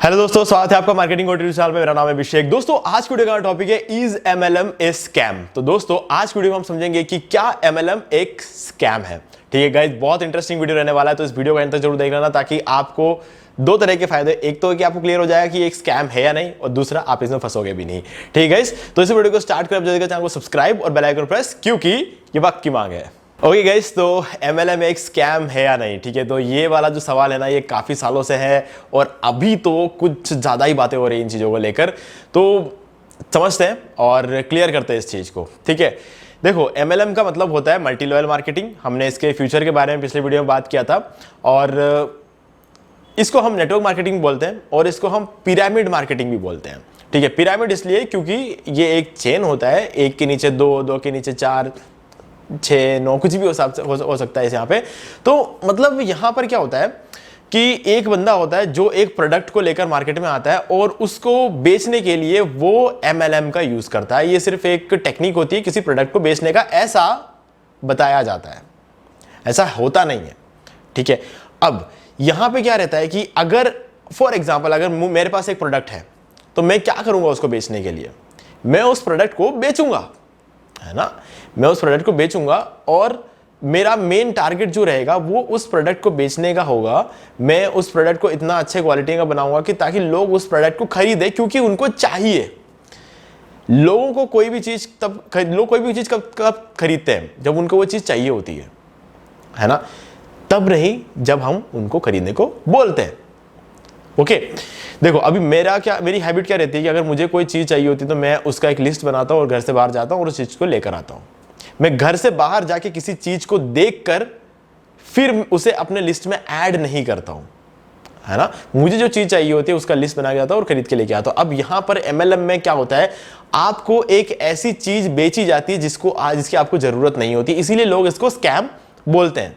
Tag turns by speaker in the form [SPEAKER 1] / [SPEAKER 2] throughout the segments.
[SPEAKER 1] Hello दोस्तों, स्वागत है आपका मार्केटिंग यूट्यूब चैनल पे। मेरा नाम है अभिषेक। दोस्तों आज की वीडियो का टॉपिक है इज एमएलएम ए स्कैम। तो दोस्तों आज की वीडियो में हम समझेंगे कि क्या एमएलएम एक स्कैम है। ठीक है गाइस, बहुत इंटरेस्टिंग वीडियो रहने वाला है, तो इस वीडियो का अंत तक जरूर देख लेना ताकि आपको दो तरह के फायदे, एक तो कि आपको क्लियर हो जाएगा कि ये एक स्कैम है या नहीं, और दूसरा आप इसमें फंसोगे भी नहीं। ठीक है गाइस, तो इस वीडियो को स्टार्ट कर जल्दी चैनल को सब्सक्राइब और बेल आइकन प्रेस, क्योंकि ये वक्त की मांग है। ओके गाइस, तो एमएलएम एक स्कैम है या नहीं। ठीक है, तो ये वाला जो सवाल है ना, ये काफी सालों से है और अभी तो कुछ ज्यादा ही बातें हो रही हैं इन चीजों को लेकर। तो समझते हैं और क्लियर करते हैं इस चीज को। ठीक है, देखो एमएलएम का मतलब होता है मल्टी लेवल मार्केटिंग। हमने इसके फ्यूचर के बारे में पिछले वीडियो में बात किया था, और इसको हम नेटवर्क मार्केटिंग बोलते हैं और इसको हम पिरामिड मार्केटिंग भी बोलते हैं। ठीक है, पिरामिड इसलिए क्योंकि ये एक चेन होता है, एक के नीचे दो, दो के नीचे चार, 6, 9, कुछ भी हो सकता है यहाँ पे। तो मतलब यहाँ पर क्या होता है कि एक बंदा होता है जो एक प्रोडक्ट को लेकर मार्केट में आता है और उसको बेचने के लिए वो एमएलएम का यूज करता है। ये सिर्फ एक टेक्निक होती है किसी प्रोडक्ट को बेचने का, ऐसा बताया जाता है, ऐसा होता नहीं है। ठीक है, अब यहां पे क्या रहता है कि अगर फॉर एग्जांपल अगर मेरे पास एक प्रोडक्ट है तो मैं क्या करूंगा उसको बेचने के लिए, मैं उस प्रोडक्ट को बेचूंगा, है ना। मैं उस प्रोडक्ट को बेचूंगा और मेरा मेन टारगेट जो रहेगा वो उस प्रोडक्ट को बेचने का होगा। मैं उस प्रोडक्ट को इतना अच्छे क्वालिटी का बनाऊंगा कि ताकि लोग उस प्रोडक्ट को खरीदे, क्योंकि उनको चाहिए। लोगों को कोई भी चीज लोग कोई भी चीज कब खरीदते हैं, जब उनको वो चीज चाहिए होती है ना, तब नहीं जब हम उनको खरीदने को बोलते हैं। ओके, देखो अभी मेरी हैबिट क्या रहती है कि अगर मुझे कोई चीज चाहिए होती है तो मैं उसका एक लिस्ट बनाता हूं और घर से बाहर जाता हूं और उस चीज को लेकर आता हूं। मैं घर से बाहर जाके किसी चीज को देखकर फिर उसे अपने लिस्ट में ऐड नहीं करता हूं, है ना। मुझे जो चीज चाहिए होती है उसका लिस्ट बना के आता हूं और खरीद के लेके आता हूं। अब यहां पर एमएलएम में क्या होता है, आपको एक ऐसी चीज बेची जाती है जिसकी आपको जरूरत नहीं होती, इसीलिए लोग इसको स्कैम बोलते हैं।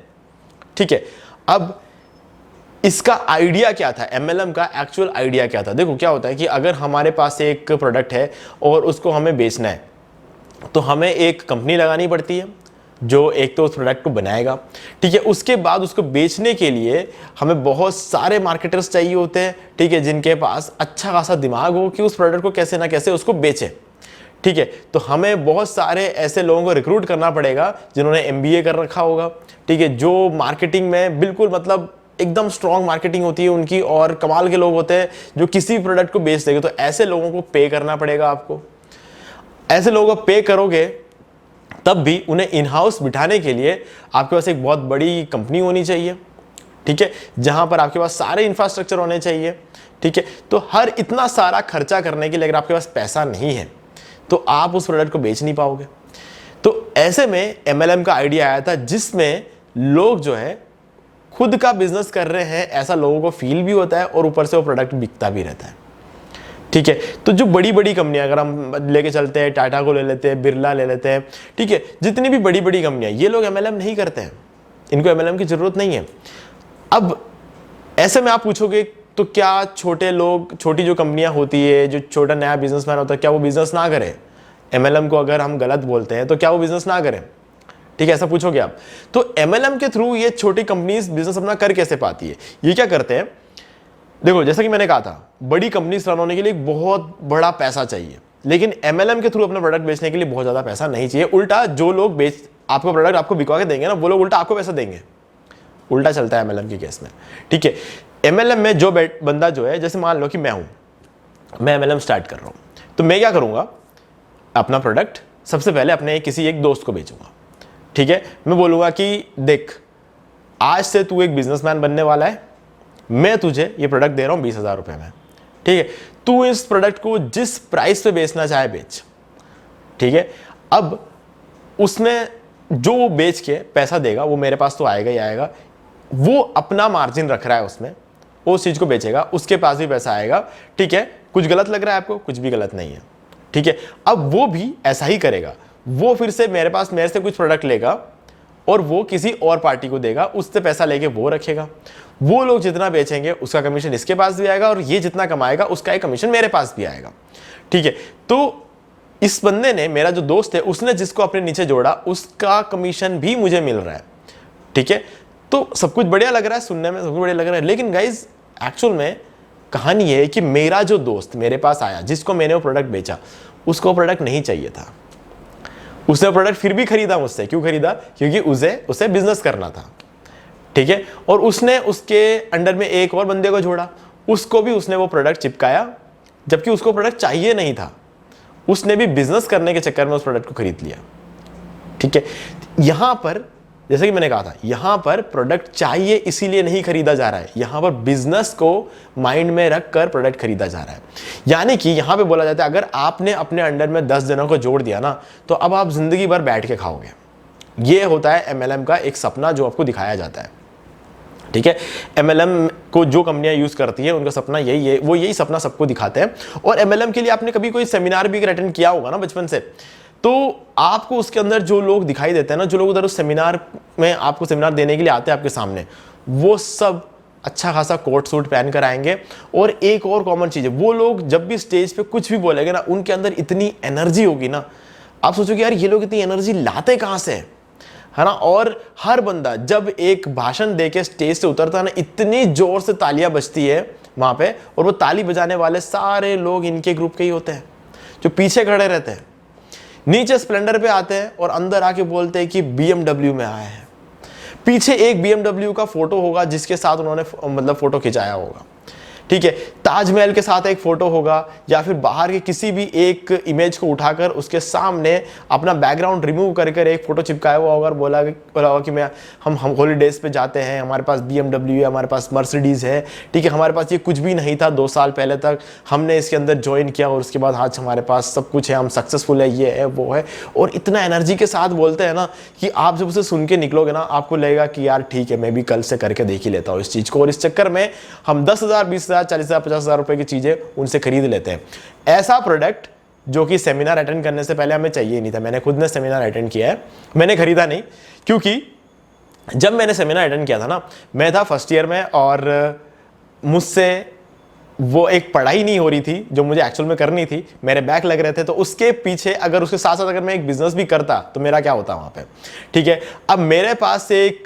[SPEAKER 1] ठीक है, अब इसका आइडिया क्या था, एमएलएम का एक्चुअल आइडिया क्या था। देखो क्या होता है कि अगर हमारे पास एक प्रोडक्ट है और उसको हमें बेचना है तो हमें एक कंपनी लगानी पड़ती है जो एक तो उस प्रोडक्ट को बनाएगा। ठीक है, उसके बाद उसको बेचने के लिए हमें बहुत सारे मार्केटर्स चाहिए होते हैं। ठीक है, जिनके पास अच्छा खासा दिमाग हो कि उस प्रोडक्ट को कैसे ना कैसे उसको बेचे। ठीक है, तो हमें बहुत सारे ऐसे लोगों को रिक्रूट करना पड़ेगा जिन्होंने एमबीए कर रखा होगा। ठीक है, जो मार्केटिंग में बिल्कुल मतलब एकदम स्ट्रॉन्ग मार्केटिंग होती है उनकी, और कमाल के लोग होते हैं जो किसी प्रोडक्ट को बेच देंगे। तो ऐसे लोगों को पे करना पड़ेगा आपको। ऐसे लोगों को पे करोगे तब भी उन्हें इन हाउस बिठाने के लिए आपके पास एक बहुत बड़ी कंपनी होनी चाहिए। ठीक है, जहां पर आपके पास सारे इंफ्रास्ट्रक्चर होने चाहिए। ठीक है, तो हर इतना सारा खर्चा करने के लिए अगर आपके पास पैसा नहीं है तो आप उस प्रोडक्ट को बेच नहीं पाओगे। तो ऐसे में एमएलएम का आइडिया आया था, जिसमें लोग जो है खुद का बिजनेस कर रहे हैं ऐसा लोगों को फील भी होता है और ऊपर से वो प्रोडक्ट बिकता भी रहता है। ठीक है, तो जो बड़ी बड़ी कंपनियां अगर हम लेके चलते हैं, टाटा को ले लेते हैं, बिरला ले लेते हैं, ठीक है, जितनी भी बड़ी बड़ी कंपनियां, ये लोग एमएलएम नहीं करते हैं, इनको एमएलएम की जरूरत नहीं है। अब ऐसे में आप पूछोगे तो क्या छोटी जो कंपनियां होती है, जो छोटा नया बिजनेसमैन होता है, क्या वो बिजनेस ना करे? एमएलएम को अगर हम गलत बोलते हैं तो क्या वो बिजनेस ना करें? ठीक है, ऐसा पूछोगे आप। तो एमएलएम के थ्रू ये छोटी कंपनीज बिजनेस अपना कर कैसे पाती है? ये क्या करते हैं, देखो जैसा कि मैंने कहा था, बड़ी कंपनीज रन होने के लिए बहुत बड़ा पैसा चाहिए, लेकिन एमएलएम के थ्रू अपना प्रोडक्ट बेचने के लिए बहुत ज्यादा पैसा नहीं चाहिए। उल्टा जो लोग आपको प्रोडक्ट आपको बिकवा के देंगे ना, वो लोग उल्टा आपको पैसा देंगे। उल्टा चलता है एमएलएम के केस में। ठीक है, एमएलएम में जो बंदा जो है, जैसे मान लो कि मैं एमएलएम स्टार्ट कर रहा हूं, तो मैं क्या करूंगा, अपना प्रोडक्ट सबसे पहले अपने किसी एक दोस्त को बेचूंगा। ठीक है, मैं बोलूंगा कि देख, आज से तू एक बिजनेसमैन बनने वाला है, मैं तुझे ये प्रोडक्ट दे रहा हूं 20,000 रुपए में। ठीक है, तू इस प्रोडक्ट को जिस प्राइस पे बेचना चाहे बेच। ठीक है, अब उसने जो वो बेच के पैसा देगा वो मेरे पास तो आएगा ही आएगा। वो अपना मार्जिन रख रहा है उसमें, वो उस चीज को बेचेगा, उसके पास भी पैसा आएगा। ठीक है, कुछ गलत लग रहा है आपको? कुछ भी गलत नहीं है। ठीक है, अब वो भी ऐसा ही करेगा, वो फिर से मेरे से कुछ प्रोडक्ट लेगा और वो किसी और पार्टी को देगा, उससे पैसा लेके वो रखेगा। वो लोग जितना बेचेंगे उसका कमीशन इसके पास भी आएगा, और ये जितना कमाएगा उसका एक कमीशन मेरे पास भी आएगा। ठीक है, तो इस बंदे ने, मेरा जो दोस्त है, उसने जिसको अपने नीचे जोड़ा, उसका कमीशन भी मुझे मिल रहा है। ठीक है, तो सब कुछ बढ़िया लग रहा है, सुनने में सब कुछ बढ़िया लग रहा है, लेकिन गाइज एक्चुअल में कहानी ये है कि मेरा जो दोस्त मेरे पास आया, जिसको मैंने वो प्रोडक्ट बेचा, उसको प्रोडक्ट नहीं चाहिए था। उसने प्रोडक्ट फिर भी खरीदा मुझसे। क्यों खरीदा? क्योंकि उसे बिजनेस करना था, ठीक है। और उसने उसके अंडर में एक और बंदे को जोड़ा, उसको भी उसने वो प्रोडक्ट चिपकाया, जबकि उसको प्रोडक्ट चाहिए नहीं था। उसने भी बिजनेस करने के चक्कर में उस प्रोडक्ट को खरीद लिया, ठीक है। यहां पर जैसे कि मैंने कहा था, यहां पर प्रोडक्ट चाहिए इसीलिए नहीं खरीदा जा रहा है, यहां पर बिजनेस को माइंड में रखकर प्रोडक्ट खरीदा जा रहा है। यानी कि यहां पे बोला जाता है, अगर आपने अपने अंडर में 10 जनों को जोड़ दिया ना, तो अब आप जिंदगी भर बैठ के खाओगे। ये होता है एमएलएम का एक सपना जो आपको दिखाया जाता है, ठीक है। एमएलएम को जो कंपनियां यूज करती है उनका सपना यही है, वो यही सपना सबको दिखाते हैं। और एमएलएम के लिए आपने कभी कोई सेमिनार भी अटेंड किया होगा ना बचपन से, तो आपको उसके अंदर जो लोग दिखाई देते हैं ना, जो लोग उधर उस सेमिनार में आपको सेमिनार देने के लिए आते हैं आपके सामने, वो सब अच्छा खासा कोट सूट पहन कर आएंगे। और एक और कॉमन चीज है, वो लोग जब भी स्टेज पे कुछ भी बोलेंगे ना, उनके अंदर इतनी एनर्जी होगी ना, आप सोचोगे यार ये लोग इतनी एनर्जी लाते कहां से, है ना। और हर बंदा जब एक भाषण देके स्टेज से उतरता है ना, इतनी जोर से तालियां बजती है वहां पे, और वो ताली बजाने वाले सारे लोग इनके ग्रुप के ही होते हैं जो पीछे खड़े रहते हैं। नीचे स्प्लेंडर पे आते हैं और अंदर आके बोलते हैं कि BMW में आए हैं। पीछे एक BMW का फोटो होगा जिसके साथ उन्होंने मतलब फोटो खिंचाया होगा, ठीक है। ताजमहल के साथ एक फोटो होगा, या फिर बाहर के किसी भी एक इमेज को उठाकर उसके सामने अपना बैकग्राउंड रिमूव कर एक फोटो चिपकाया हुआ होगा और बोला होगा कि हम हॉलीडेज पे जाते हैं, हमारे पास BMW है, हमारे पास मर्सिडीज है, ठीक है। हमारे पास ये कुछ भी नहीं था 2 साल पहले तक, हमने इसके अंदर ज्वाइन किया और उसके बाद आज हमारे पास सब कुछ है, हम सक्सेसफुल है, ये है वो है। और इतना एनर्जी के साथ बोलते हैं ना कि आप जब उसे सुन के निकलोगे ना, आपको लगेगा कि यार ठीक है, मैं भी कल से करके देख ही लेता हूँ इस चीज को। और इस चक्कर में हम 10,000, 20,000, 40,000, 50,000 रुपए की चीजें उनसे खरीद लेते हैं। ऐसा प्रोडक्ट जो कि सेमिनार अटेंड करने से पहले हमें चाहिए नहीं था। मैंने खुद ने सेमिनार अटेंड किया है, मैंने खरीदा नहीं, क्योंकि जब मैंने सेमिनार अटेंड किया था ना, मैं था फर्स्ट ईयर में, और मुझसे वो एक पढ़ाई नहीं हो रही थी जो मुझे एक्चुअल में करनी थी, मेरे बैक लग रहे थे। तो उसके पीछे अगर उसके साथ साथ अगर मैं एक बिजनेस भी करता तो मेरा क्या होता वहां पे, ठीक है। अब मेरे पास एक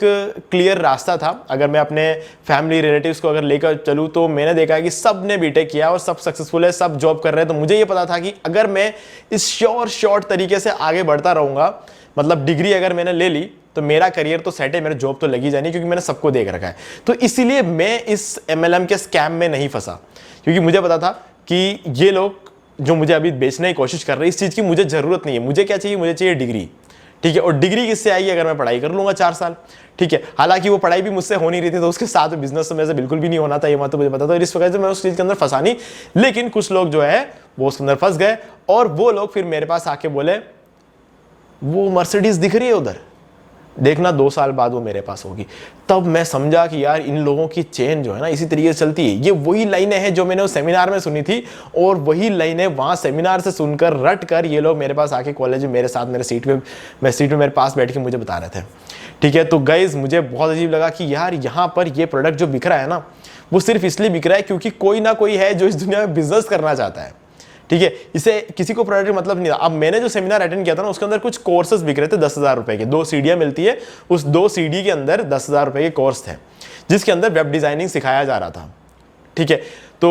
[SPEAKER 1] क्लियर रास्ता था, अगर मैं अपने फैमिली रिलेटिव्स को अगर लेकर चलूँ, तो मैंने देखा है कि सब ने बीटेक किया और सब सक्सेसफुल है, सब जॉब कर रहे हैं। तो मुझे ये पता था कि अगर मैं इस शॉर्ट तरीके से आगे बढ़ता रहूंगा, मतलब डिग्री अगर मैंने ले ली, तो मेरा करियर तो सेट है, मेरे जॉब तो लगी जानी, क्योंकि मैंने सबको देख रखा है। तो इसीलिए मैं इस एमएलएम के स्कैम में नहीं फंसा, क्योंकि मुझे पता था कि ये लोग जो मुझे अभी बेचने की कोशिश कर रहे हैं, इस चीज की मुझे जरूरत नहीं है। मुझे क्या चाहिए? मुझे चाहिए डिग्री, ठीक है। और डिग्री किससे आएगी? अगर मैं पढ़ाई कर लूंगा 4 साल, ठीक है। हालांकि वो पढ़ाई भी मुझसे हो नहीं रही थी, तो उसके साथ बिजनेस तो मेरे से बिल्कुल भी नहीं होना था, ये बात तो मुझे पता था। इस वजह से मैं उस चीज के अंदर फंसा नहीं। लेकिन कुछ लोग जो है वो उसके अंदर फंस गए, और वो लोग फिर मेरे पास आके बोले, वो मर्सिडीज दिख रही है उधर, देखना 2 साल बाद वो मेरे पास होगी। तब मैं समझा कि यार इन लोगों की चेन जो है ना इसी तरीके से चलती है। ये वही लाइनें हैं जो मैंने उस सेमिनार में सुनी थी, और वही लाइनें वहां सेमिनार से सुनकर रट कर ये लोग मेरे पास आके कॉलेज में मेरे साथ मेरे सीट में मेरे पास बैठ के मुझे बता रहे थे, ठीक है। तो गाइज मुझे बहुत अजीब लगा कि यार यहाँ पर ये प्रोडक्ट जो बिक रहा है ना, वो सिर्फ इसलिए बिक रहा है क्योंकि कोई ना कोई है जो इस दुनिया में बिजनेस करना चाहता है, ठीक है। इसे किसी को प्रोडक्ट मतलब नहीं था। अब मैंने जो सेमिनार अटेंड किया था ना, उसके अंदर कुछ कोर्सेज बिक रहे थे 10,000 रुपए के, 2 सीडियां मिलती है, उस 2 सीडी के अंदर 10,000 रुपए के कोर्स थे, जिसके अंदर वेब डिजाइनिंग सिखाया जा रहा था, ठीक है। तो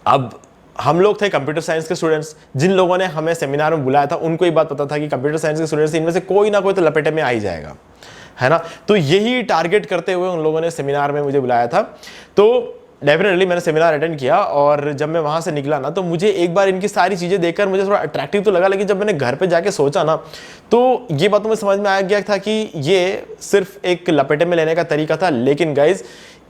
[SPEAKER 1] अब हम लोग थे कंप्यूटर साइंस के स्टूडेंट्स, जिन लोगों ने हमें सेमिनार में बुलाया था उनको ये बात पता था कि कंप्यूटर साइंस के स्टूडेंट्स इनमें से कोई ना कोई तो लपेटे में आ ही जाएगा, है ना। तो यही टारगेट करते हुए उन लोगों ने सेमिनार में मुझे बुलाया था। तो डेफिनेटली मैंने सेमिनार अटेंड किया, और जब मैं वहां से निकला ना, तो मुझे एक बार इनकी सारी चीजें देखकर मुझे थोड़ा अट्रैक्टिव तो लगा, लेकिन जब मैंने घर पे जाके सोचा ना, तो ये बात मुझे समझ में आ गया था कि ये सिर्फ एक लपेटे में लेने का तरीका था। लेकिन गाइज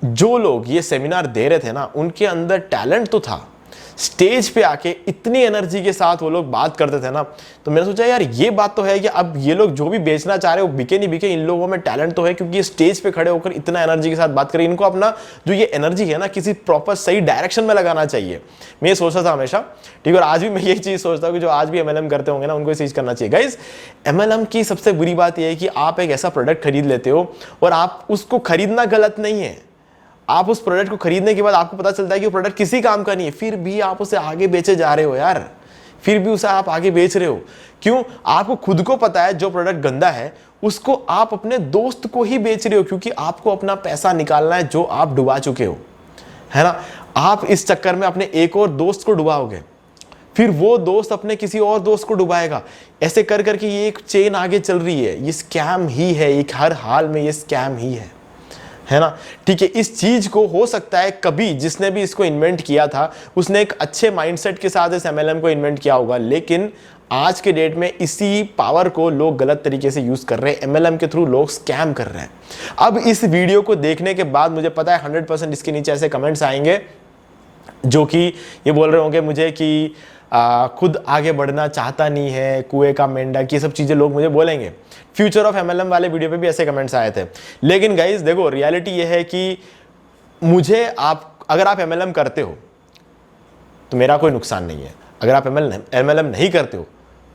[SPEAKER 1] जो लोग ये सेमिनार दे रहे थे ना, उनके अंदर टैलेंट तो था। स्टेज पे आके इतनी एनर्जी के साथ वो लोग बात करते थे ना, तो मैंने सोचा यार ये बात तो है कि अब ये लोग जो भी बेचना चाह रहे हो बिके नहीं बिके, इन लोगों में टैलेंट तो है, क्योंकि ये स्टेज पे खड़े होकर इतना एनर्जी के साथ बात करें। इनको अपना जो ये एनर्जी है ना किसी प्रॉपर सही डायरेक्शन में लगाना चाहिए। मैं ये सोचता था हमेशा, ठीक है। और आज भी मैं यही चीज सोचता हूँ कि जो आज भी एमएलएम करते होंगे ना, उनको ये चीज करना चाहिए। गाइज एमएलएम की सबसे बुरी बात यह है कि आप एक ऐसा प्रोडक्ट खरीद लेते हो, और आप उसको खरीदना गलत नहीं है, आप उस प्रोडक्ट को खरीदने के बाद आपको पता चलता है कि वो प्रोडक्ट किसी काम का नहीं है, फिर भी आप उसे आगे बेचे जा रहे हो यार, फिर भी उसे आप आगे बेच रहे हो। क्यों? आपको खुद को पता है जो प्रोडक्ट गंदा है उसको आप अपने दोस्त को ही बेच रहे हो, क्योंकि आपको अपना पैसा निकालना है जो आप डुबा चुके हो, है ना। आप इस चक्कर में अपने एक और दोस्त को डुबाओगे, फिर वो दोस्त अपने किसी और दोस्त को डुबाएगा, ऐसे कर करके ये एक चेन आगे चल रही है। ये स्कैम ही है, एक हर हाल में ये स्कैम ही है ना। ठीक है, इस चीज को हो सकता है कभी जिसने भी इसको इन्वेंट किया था उसने एक अच्छे माइंडसेट के साथ इस एमएलएम को इन्वेंट किया होगा, लेकिन आज के डेट में इसी पावर को लोग गलत तरीके से यूज कर रहे हैं। एमएलएम के थ्रू लोग स्कैम कर रहे हैं। अब इस वीडियो को देखने के बाद मुझे पता है 100% इसके नीचे ऐसे कमेंट्स आएंगे जो कि ये बोल रहे होंगे मुझे कि खुद आगे बढ़ना चाहता नहीं है, कुएं का मेंढक, ये सब चीजें लोग मुझे बोलेंगे। फ्यूचर ऑफ एमएलएम वाले वीडियो पे भी ऐसे कमेंट्स आए थे। लेकिन गाइस देखो, रियलिटी ये है कि मुझे अगर आप एमएलएम करते हो तो मेरा कोई नुकसान नहीं है, अगर आप एमएलएम नहीं करते हो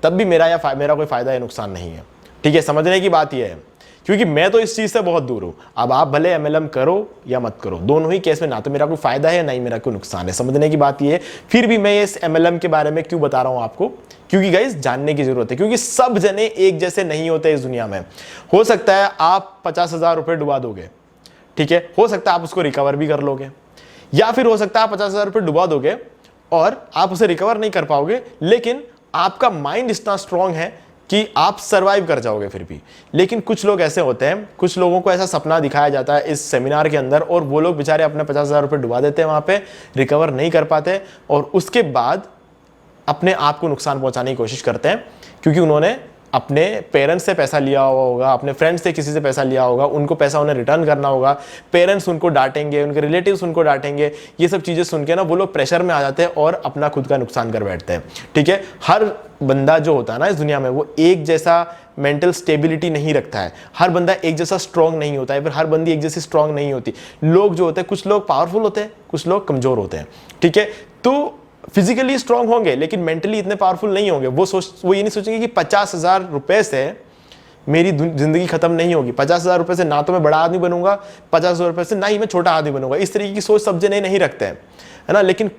[SPEAKER 1] तब भी मेरा कोई फायदा या नुकसान नहीं है। ठीक है, समझने की बात यह है, क्योंकि मैं तो इस चीज से बहुत दूर हूं। अब आप भले एमएलएम करो या मत करो, दोनों ही केस में ना तो मेरा कोई फायदा है ना ही मेरा कोई नुकसान है। समझने की बात यह है। फिर भी मैं इस एमएलएम के बारे में क्यों बता रहा हूं आपको, क्योंकि गाइस जानने की जरूरत है, क्योंकि सब जने एक जैसे नहीं होते इस दुनिया में। हो सकता है आप 50,000 रुपए डुबा दोगे, ठीक है, हो सकता है आप उसको रिकवर भी कर लोगे, या फिर हो सकता है आप 50,000 रुपए डुबा दोगे और आप उसे रिकवर नहीं कर पाओगे, लेकिन आपका माइंड इतना स्ट्रांग है कि आप सरवाइव कर जाओगे फिर भी। लेकिन कुछ लोग ऐसे होते हैं, कुछ लोगों को ऐसा सपना दिखाया जाता है इस सेमिनार के अंदर, और वो लोग बेचारे अपने 50,000 रुपए डुबा देते हैं वहां पे, रिकवर नहीं कर पाते, और उसके बाद अपने आप को नुकसान पहुंचाने की कोशिश करते हैं, क्योंकि उन्होंने अपने पेरेंट्स से पैसा लिया हुआ होगा, अपने फ्रेंड्स से किसी से पैसा लिया होगा, उनको पैसा उन्हें रिटर्न करना होगा, पेरेंट्स उनको डांटेंगे, उनके रिलेटिव्स उनको डांटेंगे। ये सब चीज़ें सुन के ना वो लोग प्रेशर में आ जाते हैं और अपना खुद का नुकसान कर बैठते हैं। ठीक है, हर बंदा जो होता है ना इस दुनिया में, वो एक जैसा मेंटल स्टेबिलिटी नहीं रखता है। हर बंदा एक जैसा स्ट्रांग नहीं होता है, फिर हर बंदी एक जैसी स्ट्रांग नहीं होती। लोग जो होते हैं, कुछ लोग पावरफुल होते हैं, कुछ लोग कमजोर होते हैं। ठीक है, तो फिजिकली स्ट्रांग होंगे लेकिन मेंटली इतने पावरफुल नहीं होंगे। वो ये नहीं सोचेंगे कि 50,000 रुपए से मेरी जिंदगी खत्म नहीं होगी, 50,000 रुपए से ना तो मैं बड़ा आदमी बनूंगा, 50,000 रुपए से ना ही मैं छोटा आदमी बनूंगा। इस तरीके की सोच सब जने नहीं रखते हैं, है ना। लेकिन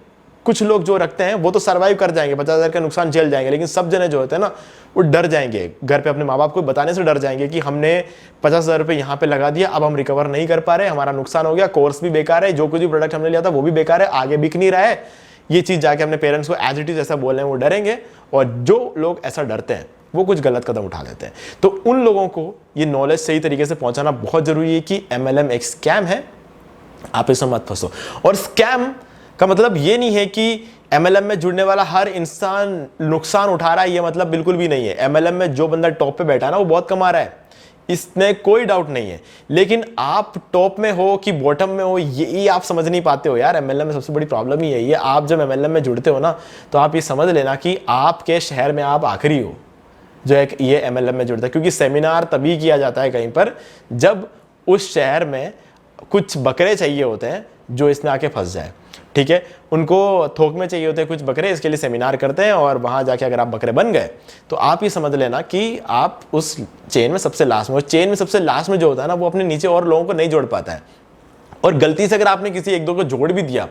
[SPEAKER 1] कुछ लोग जो रखते हैं वो तो सर्वाइव कर जाएंगे, 50,000 का नुकसान झेल जाएंगे, लेकिन सब जने जो होते हैं ना वो डर जाएंगे, घर पे अपने माँ बाप को बताने से डर जाएंगे कि हमने 50,000 रुपए यहाँ पे लगा दिया, अब हम रिकवर नहीं कर पा रहे, हमारा नुकसान हो गया, कोर्स भी बेकार है, जो कुछ भी प्रोडक्ट हमने लिया था वो भी बेकार है, आगे बिक नहीं रहा है। ये चीज जाके अपने पेरेंट्स को एज इट इज ऐसा बोल रहे हैं, वो डरेंगे, और जो लोग ऐसा डरते हैं वो कुछ गलत कदम उठा लेते हैं। तो उन लोगों को ये नॉलेज सही तरीके से पहुंचाना बहुत जरूरी है कि एमएलएम एक स्कैम है, आप इसमें मत फंसो। और स्कैम का मतलब ये नहीं है कि एमएलएम में जुड़ने वाला हर इंसान नुकसान उठा रहा है, ये मतलब बिल्कुल भी नहीं है। एमएलएम में जो बंदा टॉप पे बैठा है ना वो बहुत कमा रहा है, इसमें कोई डाउट नहीं है। लेकिन आप टॉप में हो कि बॉटम में हो, ये आप समझ नहीं पाते हो यार। एमएलएम में सबसे बड़ी प्रॉब्लम ही है ये। आप जब एमएलएम में जुड़ते हो ना तो आप ये समझ लेना कि आपके शहर में आप आखिरी हो जो एक ये एमएलएम में जुड़ता है, क्योंकि सेमिनार तभी किया जाता है कहीं पर जब उस शहर में कुछ बकरे चाहिए होते हैं जो इसमें आके फंस जाए। ठीक है, उनको थोक में चाहिए होते हैं कुछ बकरे, इसके लिए सेमिनार करते हैं, और वहां जाके अगर आप बकरे बन गए तो आप ये समझ लेना कि आप उस चेन में सबसे लास्ट में हो। चेन में सबसे लास्ट में जो होता है ना वो अपने नीचे और लोगों को नहीं जोड़ पाता है, और गलती से अगर आपने किसी एक दो को जोड़ भी दिया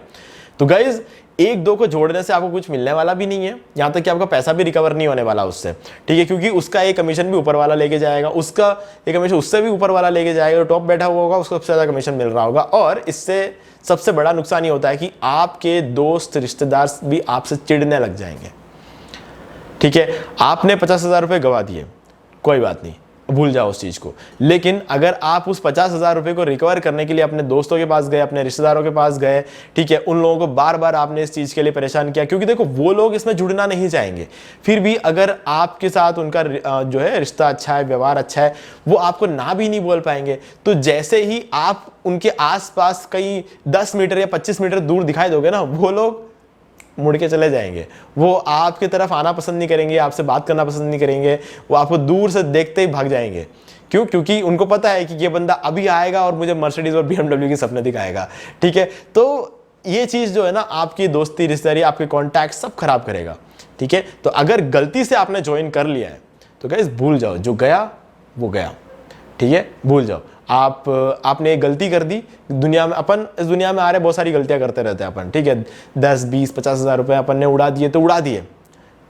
[SPEAKER 1] तो गाइज एक दो को जोड़ने से आपको कुछ मिलने वाला भी नहीं है, यहां तक कि आपका पैसा भी रिकवर नहीं होने वाला उससे। ठीक है, क्योंकि उसका एक कमीशन भी ऊपर वाला लेके जाएगा, उसका एक कमीशन उससे भी ऊपर वाला लेके जाएगा, टॉप बैठा हुआ होगा उसको सबसे ज्यादा कमीशन मिल रहा होगा। और इससे सबसे बड़ा नुकसान ये होता है कि आपके दोस्त रिश्तेदार भी आपसे चिढ़ने लग जाएंगे। ठीक है, आपने 50,000 रुपए गवा दिए, कोई बात नहीं, भूल जाओ उस चीज को। लेकिन अगर आप उस 50,000 रुपए को रिकवर करने के लिए अपने दोस्तों के पास गए, अपने रिश्तेदारों के पास गए, ठीक है, उन लोगों को बार बार आपने इस चीज के लिए परेशान किया, क्योंकि देखो वो लोग इसमें जुड़ना नहीं चाहेंगे। फिर भी अगर आपके साथ उनका जो है रिश्ता अच्छा है, व्यवहार अच्छा है, वो आपको ना भी नहीं बोल पाएंगे। तो जैसे ही आप उनके आसपास कहीं 10 मीटर या 25 मीटर दूर दिखाई दोगे ना, वो लोग मुड़ के चले जाएंगे, वो आपकी तरफ आना पसंद नहीं करेंगे, आपसे बात करना पसंद नहीं करेंगे, वो आपको दूर से देखते ही भाग जाएंगे। क्यों? क्योंकि उनको पता है कि ये बंदा अभी आएगा और मुझे मर्सिडीज और BMW के सपने दिखाएगा। ठीक है, तो ये चीज जो है ना आपकी दोस्ती, रिश्तेदारी, आपके कॉन्टैक्ट सब खराब करेगा। ठीक है, तो अगर गलती से आपने ज्वाइन कर लिया है तो गाइस भूल जाओ, जो गया वो गया। ठीक है, भूल जाओ। आपने एक गलती कर दी दुनिया में, अपन इस दुनिया में आ रहे बहुत सारी गलतियां करते रहते हैं अपन। ठीक है, 10, 20, 50,000 रुपए अपन ने उड़ा दिए तो उड़ा दिए।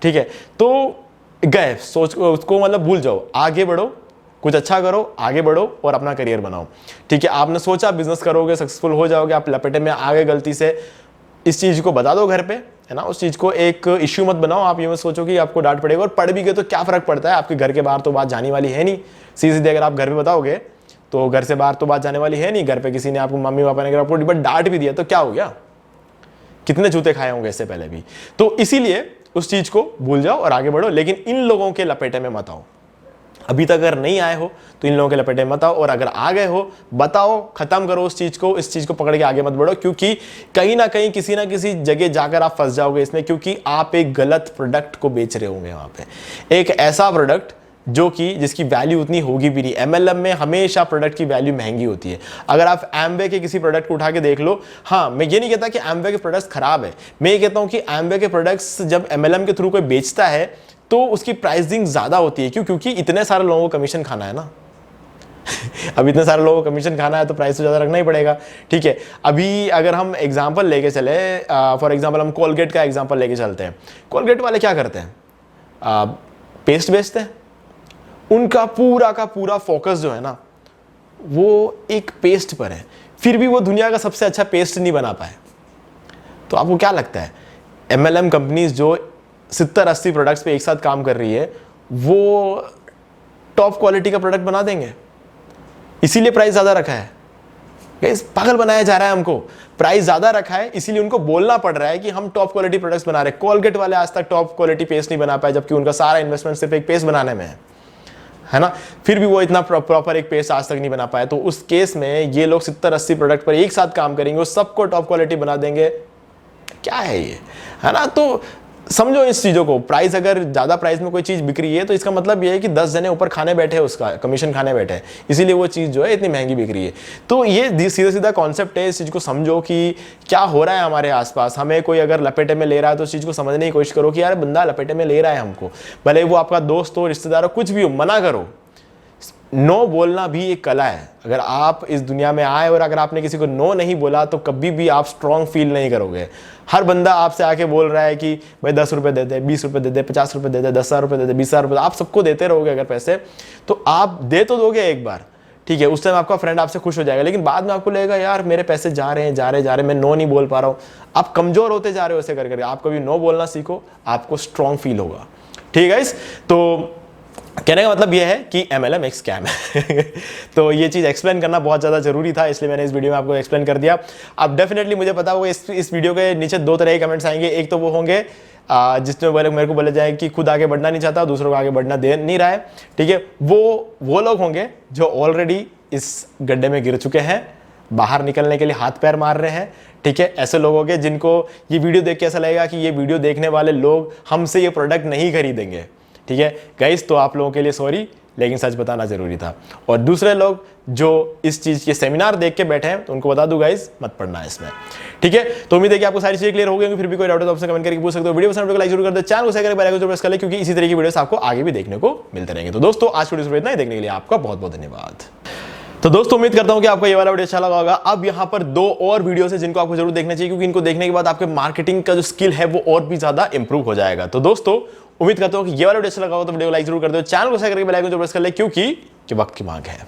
[SPEAKER 1] ठीक है, तो गए, सोच उसको मतलब भूल जाओ, आगे बढ़ो, कुछ अच्छा करो, आगे बढ़ो और अपना करियर बनाओ। ठीक है, आपने सोचा बिजनेस करोगे, सक्सेसफुल हो जाओगे, आप लपेटे में आ गए गलती से, इस चीज को बता दो घर पे, है ना, उस चीज को एक इश्यू मत बनाओ। आप ये मत सोचो कि आपको डांट पड़ेगा, और पड़ भी गए तो क्या फर्क पड़ता है, आपके घर के बाहर तो बात जाने वाली है नहीं। सीधे अगर आप घर पे बताओगे तो घर से बाहर तो बात जाने वाली है नहीं। घर पे किसी ने आपको, मम्मी पापा ने अगर आपको डांट भी दिया तो क्या हो गया, कितने जूते खाए होंगे इससे पहले भी। तो इसीलिए उस चीज को भूल जाओ और आगे बढ़ो, लेकिन इन लोगों के लपेटे में मत आओ। अभी तक अगर नहीं आए हो तो इन लोगों के लपेटे में मत आओ, और अगर आ गए हो बताओ, खत्म करो उस चीज को, इस चीज को पकड़ के आगे मत बढ़ो, क्योंकि कहीं ना कहीं किसी ना किसी जगह जाकर आप फंस जाओगे इसमें, क्योंकि आप एक गलत प्रोडक्ट को बेच रहे होंगे वहां पे, एक ऐसा प्रोडक्ट जो कि जिसकी वैल्यू उतनी होगी भी नहीं। एमएलएम में हमेशा प्रोडक्ट की वैल्यू महंगी होती है। अगर आप एमवे के किसी प्रोडक्ट को उठा के देख लो, हाँ मैं ये नहीं कहता कि एमवे के प्रोडक्ट्स खराब है, मैं ये कहता हूं कि एमवे के प्रोडक्ट्स जब एमएलएम के थ्रू कोई बेचता है तो उसकी प्राइसिंग ज्यादा होती है। क्यों? क्योंकि इतने सारे लोगों को कमीशन खाना है ना। अब इतने सारे लोगों को कमीशन खाना है तो प्राइस तो ज्यादा रखना ही पड़ेगा। ठीक है, अभी अगर हम एग्जांपल लेके चले, फॉर एग्जांपल हम कोलगेट का एग्जांपल लेके चलते हैं। कोलगेट वाले क्या करते हैं, पेस्ट बेचते हैं, उनका पूरा का पूरा फोकस जो है ना वो एक पेस्ट पर है, फिर भी वो दुनिया का सबसे अच्छा पेस्ट नहीं बना पाए। तो आपको क्या लगता है एमएलएम कंपनीज जो 70-80 प्रोडक्ट्स पे एक साथ काम कर रही है वो टॉप क्वालिटी का प्रोडक्ट बना देंगे? इसीलिए प्राइस ज्यादा रखा है गाइस, पागल बनाया जा रहा है हमको। प्राइस ज्यादा रखा है इसीलिए उनको बोलना पड़ रहा है कि हम टॉप क्वालिटी प्रोडक्ट्स बना रहे हैं। कोलगेट वाले आज तक टॉप क्वालिटी पेस्ट नहीं बना पाए, जबकि उनका सारा इन्वेस्टमेंट सिर्फ एक पेस्ट बनाने में है ना, फिर भी वो इतना प्रॉपर एक पेस्ट आज तक नहीं बना पाए। तो उस केस में ये लोग 70-80 प्रोडक्ट पर एक साथ काम करेंगे, उस सबको टॉप क्वालिटी बना देंगे। क्या है ये, है ना। तो समझो इस चीजों को, प्राइस अगर ज्यादा प्राइस में कोई चीज बिक रही है तो इसका मतलब ये है कि 10 जने ऊपर खाने बैठे हैं, उसका कमीशन खाने बैठे हैं, इसीलिए वो चीज जो है इतनी महंगी बिक रही है। तो ये सीधा सीधा कॉन्सेप्ट है। इस चीज को समझो कि क्या हो रहा है हमारे आसपास। हमें कोई अगर लपेटे में ले रहा है तो उस चीज को समझने की कोशिश करो कि यार बंदा लपेटे में ले रहा है हमको, भले वो आपका दोस्त हो, रिश्तेदार हो, कुछ भी हो, मना करो। नो बोलना भी एक कला है। अगर आप इस दुनिया में आए और अगर आपने किसी को नो नहीं बोला तो कभी भी आप स्ट्रांग फील नहीं करोगे। हर बंदा आपसे आके बोल रहा है कि भाई 10 रुपए दे दे, 20 रुपए दे दे, 50 रुपए दे दे, 10,000 रुपए दे दे, 20,000 रुपए, आप सबको देते रहोगे अगर पैसे, तो आप दे तो दोगे एक बार, ठीक है, उस टाइम आपका फ्रेंड आपसे खुश हो जाएगा, लेकिन बाद में आपको लगेगा यार मेरे पैसे जा रहे हैं, मैं नो नहीं बोल पा रहा हूँ। आप कमजोर होते जा रहे हो ऐसे कर करके। आप कभी नो बोलना सीखो, आपको स्ट्रांग फील होगा। ठीक है, तो कहने का मतलब यह है कि एमएलएम एक स्कैम है। तो ये चीज एक्सप्लेन करना बहुत ज्यादा जरूरी था, इसलिए मैंने इस वीडियो में आपको एक्सप्लेन कर दिया। अब डेफिनेटली मुझे पता होगा इस वीडियो के नीचे 2 तरह के कमेंट्स आएंगे। एक तो वो होंगे जिसमें मेरे को बोले जाए कि खुद आगे बढ़ना नहीं चाहता, दूसरों को आगे बढ़ना दे नहीं रहा है। ठीक है, वो लोग होंगे जो ऑलरेडी इस गड्ढे में गिर चुके हैं, बाहर निकलने के लिए हाथ पैर मार रहे हैं। ठीक है, ऐसे लोग होंगे जिनको ये वीडियो देख के ऐसा लगेगा कि ये वीडियो देखने वाले लोग हमसे ये प्रोडक्ट नहीं खरीदेंगे। ठीक है गाइस, तो आप लोगों के लिए सॉरी, लेकिन सच बताना जरूरी था। और दूसरे लोग जो इस चीज के सेमिनार देख के बैठे हैं तो उनको बता दूं गाइस, मत पढ़ना इसमें। ठीक है, तो उम्मीद है कि आपको सारी चीजें क्लियर हो गई होंगी। फिर भी कोई डाउट है तो आपसे कमेंट करके पूछ सकते हो। वीडियो पसंद लाइक जरूर कर दे, चैनल को शेयर करके बेल आइकन जरूर प्रेस कर ले, क्योंकि इसी तरह की वीडियोस आपको आगे भी देखने को मिलते रहेंगे। तो दोस्तों आज वीडियो इतना ही, देखने के लिए आपका बहुत बहुत धन्यवाद। तो दोस्तों उम्मीद करता हूं कि आपको ये वाला वीडियो अच्छा लगा होगा। अब यहां पर 2 और वीडियोस है जिनको आपको जरूर देखना चाहिए, क्योंकि इनको देखने के बाद आपके मार्केटिंग का जो स्किल है वो और भी ज्यादा इंप्रूव हो जाएगा। तो दोस्तों उम्मीद करता हूं कि ये वाला वीडियो अच्छा लगा होगा तो वीडियो को लाइक जरूर कर दो, चैनल को शेयर करके बेल आइकन जरूर प्रेस कर ले, क्योंकि वक्त की मांग है।